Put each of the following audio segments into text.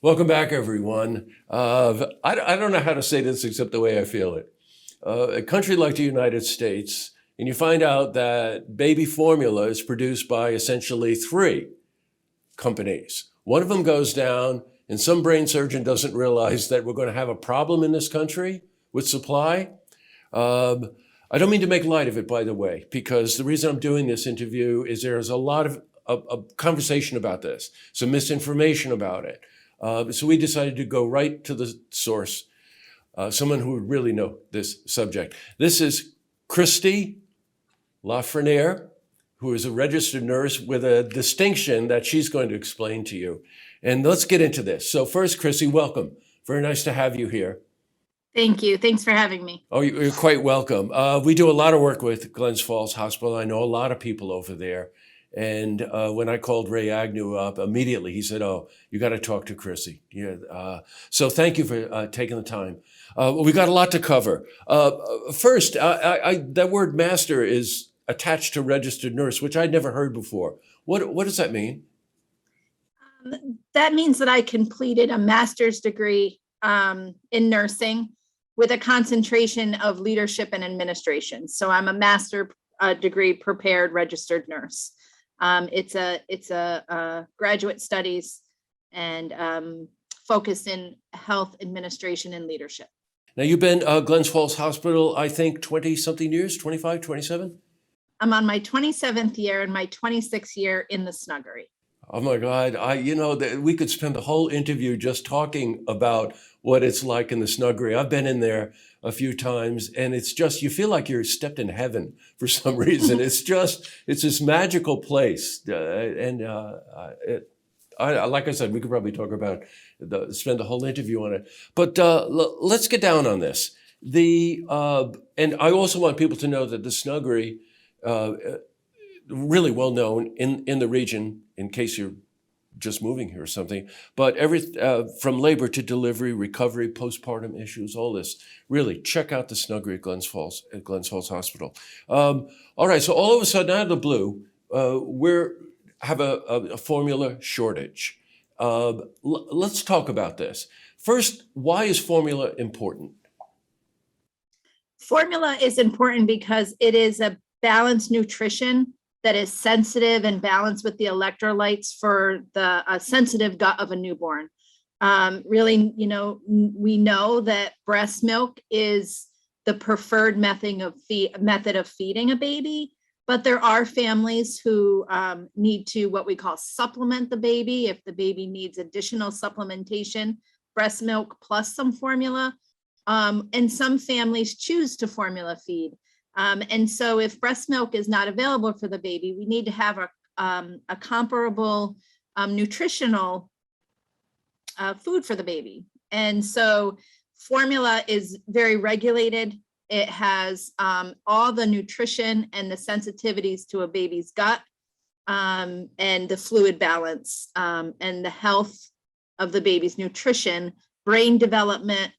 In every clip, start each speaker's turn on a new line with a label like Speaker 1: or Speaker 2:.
Speaker 1: Welcome back, everyone. I don't know how to say this except the way I feel it. A country like the United States, and you find out that baby formula is produced by essentially three companies. One of them goes down, and some brain surgeon doesn't realize that we're going to have a problem in this country with supply. I don't mean to make light of it, by the way, because the reason I'm doing this interview is there's a lot of conversation about this, some misinformation about it. So we decided to go right to the source, someone who would really know this subject. This is Krissy Lafreniere, who is a registered nurse with a distinction that she's going to explain to you. And let's get into this. So first, Krissy, welcome. Very nice to have you here.
Speaker 2: Thank you. Thanks for having me.
Speaker 1: Oh, you're quite welcome. We do a lot of work with Glens Falls Hospital. I know a lot of people over there. And when I called Ray Agnew up, immediately he said, "Oh, you got to talk to Krissy." Yeah. So thank you for taking the time. We got a lot to cover. First, that word master is attached to registered nurse, which I'd never heard before. What does that mean?
Speaker 2: That means that I completed a master's degree in nursing with a concentration of leadership and administration. So I'm a master degree prepared registered nurse. It's a graduate studies and focused in health administration and leadership.
Speaker 1: Now you've been Glens Falls Hospital, I think 20 something years, 25, 27?
Speaker 2: I'm on my 27th year and my 26th year in the snuggery.
Speaker 1: Oh my God, we could spend the whole interview just talking about what it's like in the snuggery. I've been in there a few times, and it's just, you feel like you're stepped in heaven for some reason. It's this magical place. Like I said, we could probably talk about, spend the whole interview on it. But let's get down on this. And I also want people to know that the snuggery, really well known in the region, in case you're just moving here or something, but from labor to delivery, recovery, postpartum issues, all this, really check out the snuggery at Glens Falls Hospital. All right, so all of a sudden out of the blue, we have a formula shortage. Let's talk about this. First, why is formula important?
Speaker 2: Formula is important because it is a balanced nutrition that is sensitive and balanced with the electrolytes for the sensitive gut of a newborn. Really, we know that breast milk is the preferred method of feeding a baby, but there are families who need to what we call supplement the baby if the baby needs additional supplementation, breast milk plus some formula. And some families choose to formula feed. And so if breast milk is not available for the baby, we need to have a comparable nutritional food for the baby. And so formula is very regulated. It has all the nutrition and the sensitivities to a baby's gut and the fluid balance and the health of the baby's nutrition, brain development.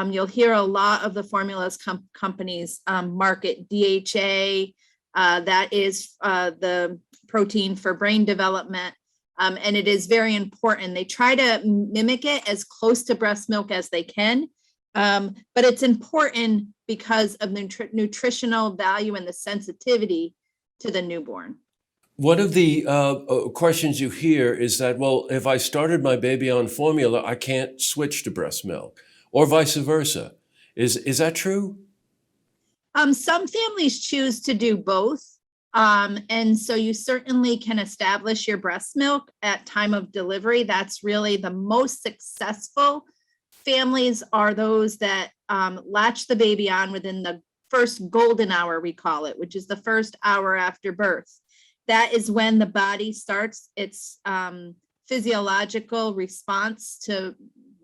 Speaker 2: You'll hear a lot of the formulas companies market DHA, that is the protein for brain development, and it is very important. They try to mimic it as close to breast milk as they can, but it's important because of the nutritional value and the sensitivity to the newborn.
Speaker 1: One of the questions you hear is that, well, if I started my baby on formula, I can't switch to breast milk. Or vice versa. Is that true?
Speaker 2: Some families choose to do both. And so you certainly can establish your breast milk at time of delivery. That's really the most successful families are those that latch the baby on within the first golden hour, we call it, which is the first hour after birth. That is when the body starts its physiological response to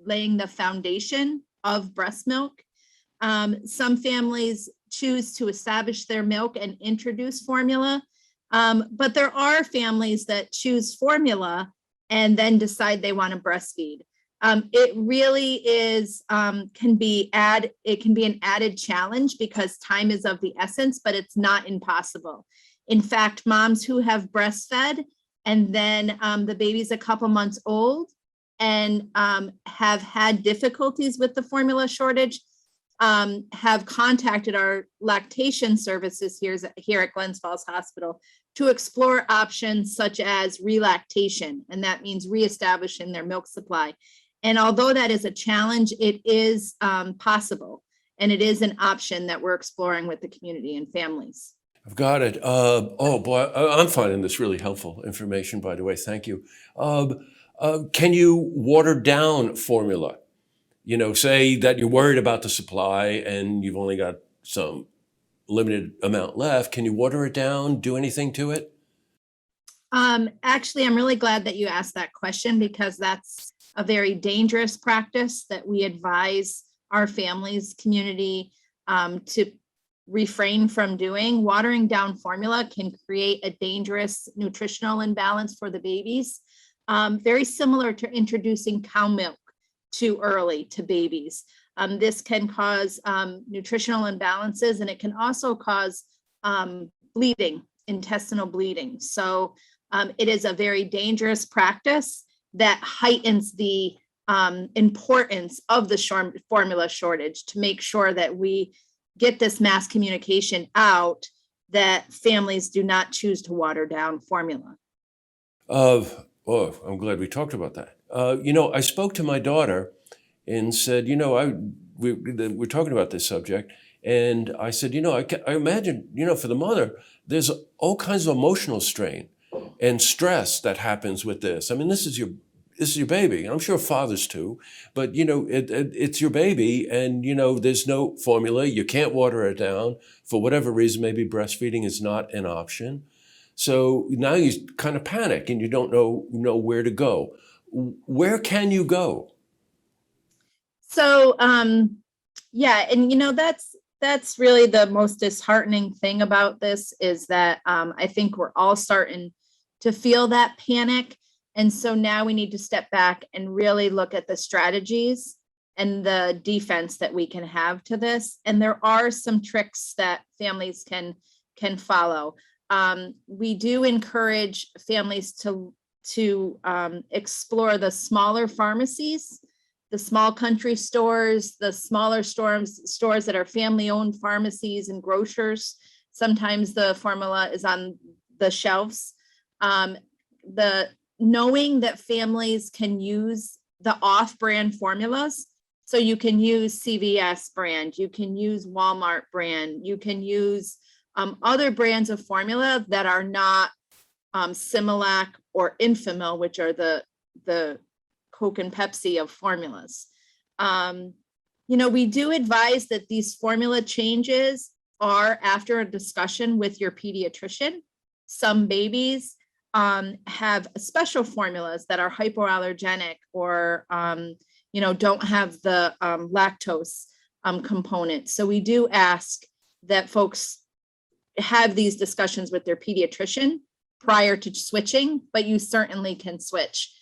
Speaker 2: laying the foundation of breast milk. Some families choose to establish their milk and introduce formula, but there are families that choose formula and then decide they want to breastfeed. It really is can be an added challenge because time is of the essence, but it's not impossible. In fact, moms who have breastfed and then the baby's a couple months old and have had difficulties with the formula shortage have contacted our lactation services here at Glens Falls Hospital to explore options such as relactation, and that means reestablishing their milk supply. And although that is a challenge, it is possible, and it is an option that we're exploring with the community and families.
Speaker 1: I've got it. Oh boy, I'm finding this really helpful information, by the way. Thank you. Can you water down formula? You know, say that you're worried about the supply and you've only got some limited amount left. Can you water it down, do anything to it?
Speaker 2: Actually, I'm really glad that you asked that question, because that's a very dangerous practice that we advise our families, community to refrain from doing. Watering down formula can create a dangerous nutritional imbalance for the babies, very similar to introducing cow milk too early to babies. This can cause nutritional imbalances, and it can also cause bleeding, intestinal bleeding. So it is a very dangerous practice that heightens the importance of the formula shortage, to make sure that we get this mass communication out that families do not choose to water down formula.
Speaker 1: Oh, I'm glad we talked about that. You know, I spoke to my daughter and said, you know, we're talking about this subject, and I said, you know, I imagine, you know, for the mother, there's all kinds of emotional strain and stress that happens with this. I mean, this is your baby, and I'm sure fathers too. But you know, it's your baby, and you know, there's no formula. You can't water it down for whatever reason. Maybe breastfeeding is not an option. So now you kind of panic and you don't know where to go. Where can you go?
Speaker 2: So yeah, and you know, that's really the most disheartening thing about this, is that I think we're all starting to feel that panic. And so now we need to step back and really look at the strategies and the defense that we can have to this. And there are some tricks that families can follow. We do encourage families to explore the smaller pharmacies, the small country stores, the smaller stores that are family-owned pharmacies and grocers. Sometimes the formula is on the shelves. Knowing that families can use the off-brand formulas. So you can use CVS brand, you can use Walmart brand, you can use other brands of formula that are not Similac or Infamil, which are the Coke and Pepsi of formulas. You know, we do advise that these formula changes are after a discussion with your pediatrician. Some babies have special formulas that are hypoallergenic, or you know, don't have the lactose component. So we do ask that folks have these discussions with their pediatrician prior to switching, but you certainly can switch.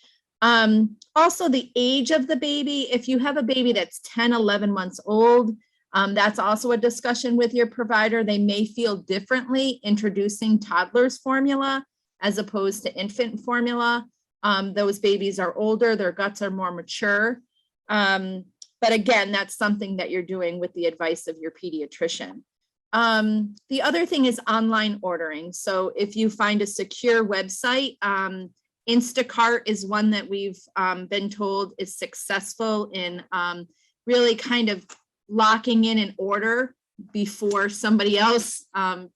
Speaker 2: Also, the age of the baby. If you have a baby that's 10, 11 months old, that's also a discussion with your provider. They may feel differently introducing toddlers formula as opposed to infant formula. Those babies are older, their guts are more mature. But again, that's something that you're doing with the advice of your pediatrician. The other thing is online ordering. So if you find a secure website, Instacart is one that we've been told is successful in really kind of locking in an order before somebody else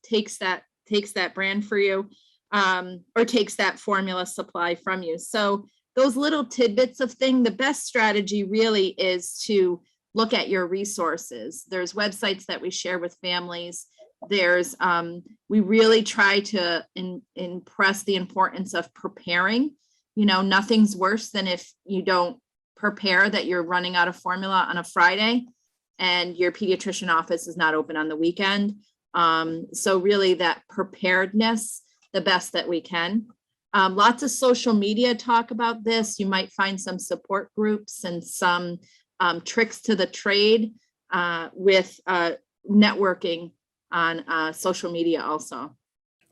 Speaker 2: takes that brand for you, or takes that formula supply from you. So those little tidbits of thing, the best strategy really is to look at your resources. There's websites that we share with families. There's, we really try to impress the importance of preparing. You know, nothing's worse than if you don't prepare that you're running out of formula on a Friday and your pediatrician office is not open on the weekend. So really that preparedness, the best that we can. Lots of social media talk about this. You might find some support groups and some tricks to the trade with networking on social media also.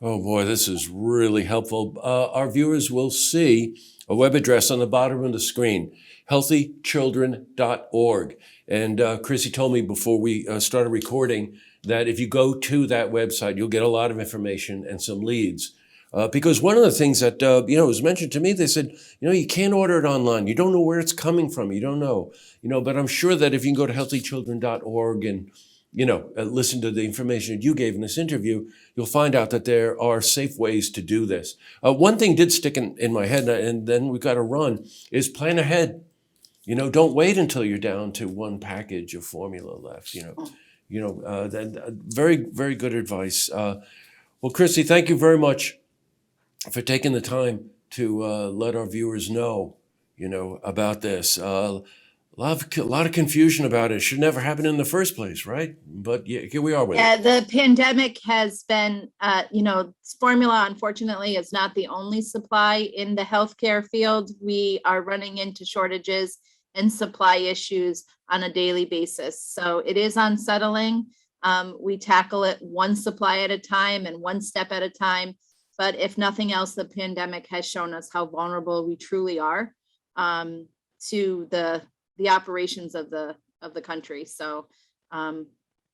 Speaker 1: Oh boy, this is really helpful. Our viewers will see a web address on the bottom of the screen, healthychildren.org. And Krissy told me before we started recording that if you go to that website, you'll get a lot of information and some leads. Because one of the things that was mentioned to me, they said, you can't order it online. You don't know where it's coming from. You don't know. But I'm sure that if you can go to healthychildren.org and listen to the information that you gave in this interview, you'll find out that there are safe ways to do this. One thing did stick in my head, and then we've got to run, is plan ahead. Don't wait until you're down to one package of formula left. Very, very good advice. Well, Krissy, thank you very much for taking the time to let our viewers know, about this. A lot of confusion about it. It should never happen in the first place, right? But yeah, here we are with it.
Speaker 2: Yeah, the pandemic has been, formula, unfortunately, is not the only supply in the healthcare field. We are running into shortages and supply issues on a daily basis. So it is unsettling. We tackle it one supply at a time and one step at a time. But if nothing else, the pandemic has shown us how vulnerable we truly are to the operations of the country. So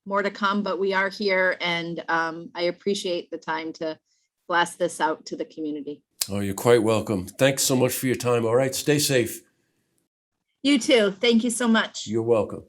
Speaker 2: more to come, but we are here, and I appreciate the time to blast this out to the community.
Speaker 1: Oh, you're quite welcome. Thanks so much for your time. All right, stay safe.
Speaker 2: You too. Thank you so much.
Speaker 1: You're welcome.